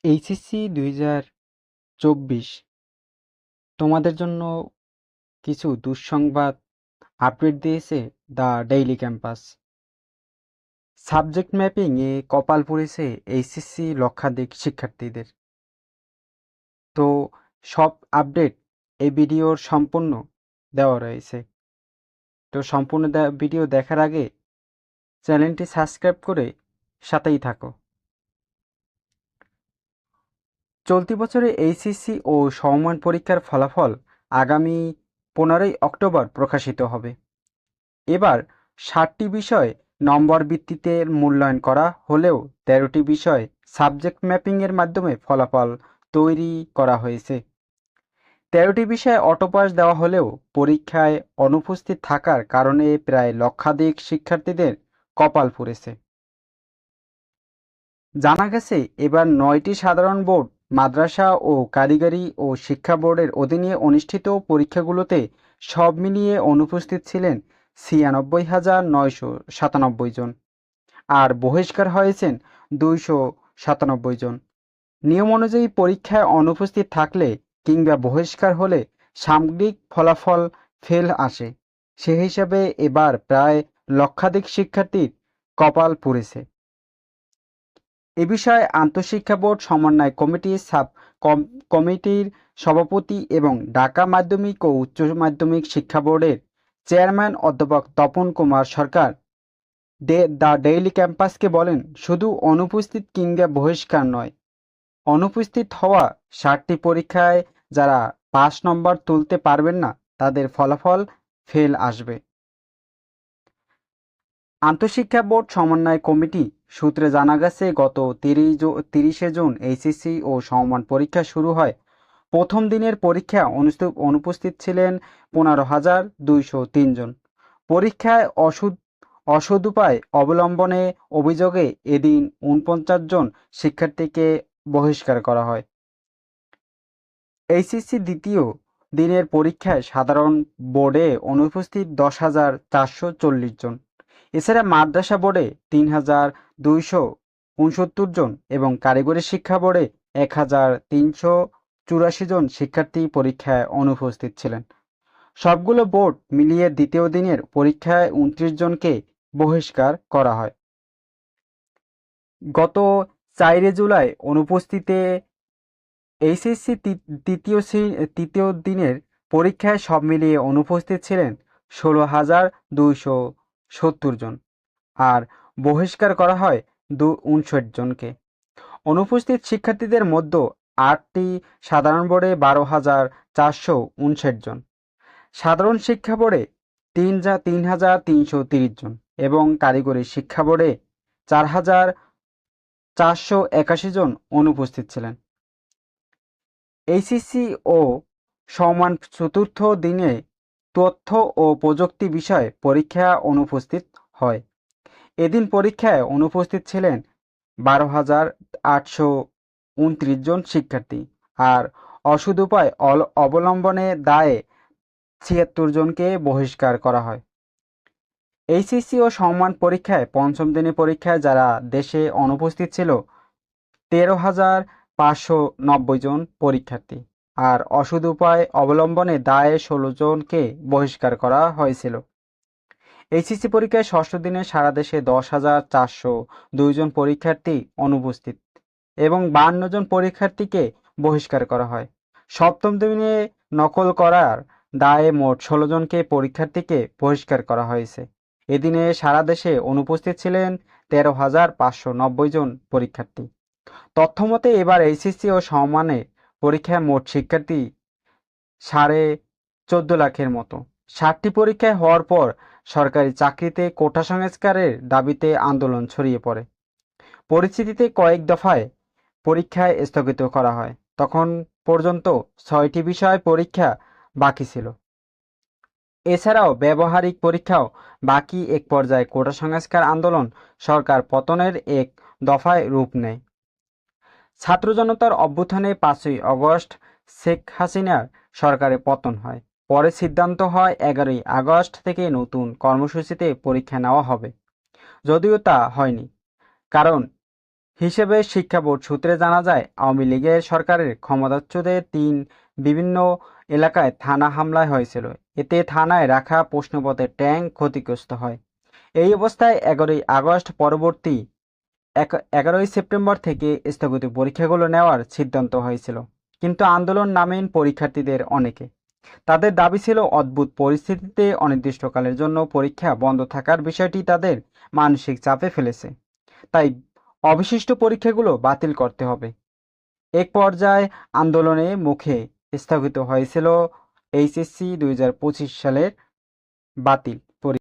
HSC 2024 তোমাদের জন্য কিছু দুঃসংবাদ আপডেট দিয়েছে the daily campus. Subject mapping এ কপাল পড়েছে এইচএসসি লক্ষাধিক শিক্ষার্থীদের। তো সব আপডেট এই ভিডিওর সম্পূর্ণ দেওয়া রয়েছে। তো সম্পূর্ণ ভিডিও দেখার আগে চ্যানেলটি সাবস্ক্রাইব করে সাথেই থাকো। চলতি বছরে এইচএসসি ও সমমান পরীক্ষার ফলাফল আগামী 15ই অক্টোবর প্রকাশিত হবে। এবার 60টি বিষয় নম্বর ভিত্তিতে মূল্যায়ন করা হলেও 13টি বিষয় সাবজেক্ট ম্যাপিংয়ের মাধ্যমে ফলাফল তৈরি করা হয়েছে। 13টি বিষয়ে অটোপাস দেওয়া হলেও পরীক্ষায় অনুপস্থিত থাকার কারণে প্রায় লক্ষাধিক শিক্ষার্থীদের কপাল পুড়েছে। জানা গেছে এবার 9টি সাধারণ বোর্ড, মাদ্রাসা ও কারিগরি ও শিক্ষা বোর্ডের অধীনে অনুষ্ঠিত পরীক্ষাগুলোতে সব মিলিয়ে অনুপস্থিত ছিলেন 96,997 জন, আর বহিষ্কার হয়েছেন 297 জন। নিয়ম অনুযায়ী পরীক্ষায় অনুপস্থিত থাকলে কিংবা বহিষ্কার হলে সামগ্রিক ফলাফল ফেল আসে। সে হিসাবে এবার প্রায় লক্ষাধিক শিক্ষার্থীর কপাল পুড়েছে। এ বিষয়ে আন্তঃশিক্ষা বোর্ড সমন্বয় কমিটির সভাপতি এবং ঢাকা মাধ্যমিক ও উচ্চ মাধ্যমিক শিক্ষা বোর্ডের চেয়ারম্যান অধ্যাপক তপন কুমার সরকার দ্য ডেইলি ক্যাম্পাসকে বলেন, শুধু অনুপস্থিত কিংবা বহিষ্কার নয়, অনুপস্থিত হওয়া 60টি পরীক্ষায় যারা 5 নম্বর তুলতে পারবেন না তাদের ফলাফল ফেল আসবে। আন্তঃশিক্ষা বোর্ড সমন্বয় কমিটি সূত্রে জানা গেছে, গত 30শে জুন এইচএসসি ও সমমান পরীক্ষা শুরু হয়। প্রথম দিনের পরীক্ষা অনুপস্থিত ছিলেন 15,203 জন। পরীক্ষায় অসদুপায় অবলম্বনে অভিযোগে এদিন 49 জন শিক্ষার্থীকে বহিষ্কার করা হয়। এইচএসসি দ্বিতীয় দিনের পরীক্ষায় সাধারণ বোর্ডে অনুপস্থিত 10,440 জন। এছাড়া মাদ্রাসা বোর্ডে 3,269 জন এবং কারিগরি শিক্ষা বোর্ডে 1,384 জন শিক্ষার্থী পরীক্ষায় অনুপস্থিত ছিলেন। সবগুলো বোর্ড মিলিয়ে দ্বিতীয় দিনের পরীক্ষায় 29 জনকে বহিষ্কার করা হয়। গত 4 জুলাই অনুপস্থিতে এইচএসসি তৃতীয় দিনের পরীক্ষায় সব মিলিয়ে অনুপস্থিত ছিলেন 16,270 জন, আর বহিষ্কার করা হয় 59 জনকে। অনুপস্থিত শিক্ষার্থীদের মধ্যে 8টি সাধারণ বোর্ডে 12,459 জন, সাধারণ শিক্ষা বোর্ডে 3,330 জন এবং কারিগরি শিক্ষা বোর্ডে 4,481 জন অনুপস্থিত ছিলেন। এইচএসসি ও সমমান চতুর্থ দিনে তথ্য ও প্রযুক্তি বিষয়ে পরীক্ষা অনুপস্থিত হয়। এদিন পরীক্ষায় অনুপস্থিত ছিলেন 12,829 জন শিক্ষার্থী, আর অসদুপায় অবলম্বনে দায়ে 76 জনকে বহিষ্কার করা হয়। এইচএসসি ও সমমান পরীক্ষায় পঞ্চম দিনের পরীক্ষায় যারা দেশে অনুপস্থিত ছিল 13,590 জন পরীক্ষার্থী, আর অসদুপায় অবলম্বনে দায়ে 16 জনকে বহিষ্কার করা হয়েছিল। এইচএসসি পরীক্ষায় ষষ্ঠ দিনে সারা দেশে 10,402 জন পরীক্ষার্থী অনুপস্থিত এবং 52 জন পরীক্ষার্থীকে বহিষ্কার করা হয়। সপ্তম দিনে নকল করার দায়ে মোট 16 জনকে পরীক্ষার্থীকে বহিষ্কার করা হয়েছে। এদিনে সারা দেশে অনুপস্থিত ছিলেন 13,590 জন পরীক্ষার্থী। তথ্যমতে এবার এইচএসসি ও সমমানে পরীক্ষায় মোট শিক্ষার্থী 14.5 লাখের মতো। 60টি পরীক্ষায় হওয়ার পর সরকারি চাকরিতে কোটা সংস্কারের দাবিতে আন্দোলন ছড়িয়ে পড়ে। পরিস্থিতিতে কয়েক দফায় পরীক্ষায় স্থগিত করা হয়। তখন পর্যন্ত 6টি বিষয় পরীক্ষা বাকি ছিল। এছাড়াও ব্যবহারিক পরীক্ষাও বাকি। এক পর্যায়ে কোটা সংস্কার আন্দোলন সরকার পতনের এক দফায় রূপ নেয়। ছাত্র জনতার অভ্যুত্থানে 5ই আগস্ট শেখ হাসিনার সরকারের পতন হয়। পরে সিদ্ধান্ত হয় 11ই আগস্ট থেকে নতুন কর্মসূচিতে পরীক্ষা নেওয়া হবে, যদিও তা হয়নি। কারণ হিসেবে শিক্ষা বোর্ড সূত্রে জানা যায়, আওয়ামী লীগের সরকারের ক্ষমতাচ্যুতে বিভিন্ন এলাকায় থানা হামলা হয়েছিল। এতে থানায় রাখা প্রশ্নপত্রের ট্যাঙ্ক ক্ষতিগ্রস্ত হয়। এই অবস্থায় 11ই আগস্ট পরবর্তী 11ই সেপ্টেম্বর থেকে স্থগিত পরীক্ষাগুলো নেওয়ার সিদ্ধান্ত হয়েছিল। কিন্তু আন্দোলন নামেন পরীক্ষার্থীদের অনেকে। তাদের দাবি ছিল অদ্ভুত পরিস্থিতিতে অনির্দিষ্টকালের জন্য পরীক্ষা বন্ধ থাকার বিষয়টি তাদের মানসিক চাপে ফেলেছে। তাই অবশিষ্ট পরীক্ষাগুলো বাতিল করতে হবে। এক পর্যায়ে আন্দোলনের মুখে স্থগিত হয়েছিল এইচএসসি 2025 সালের বাতিল।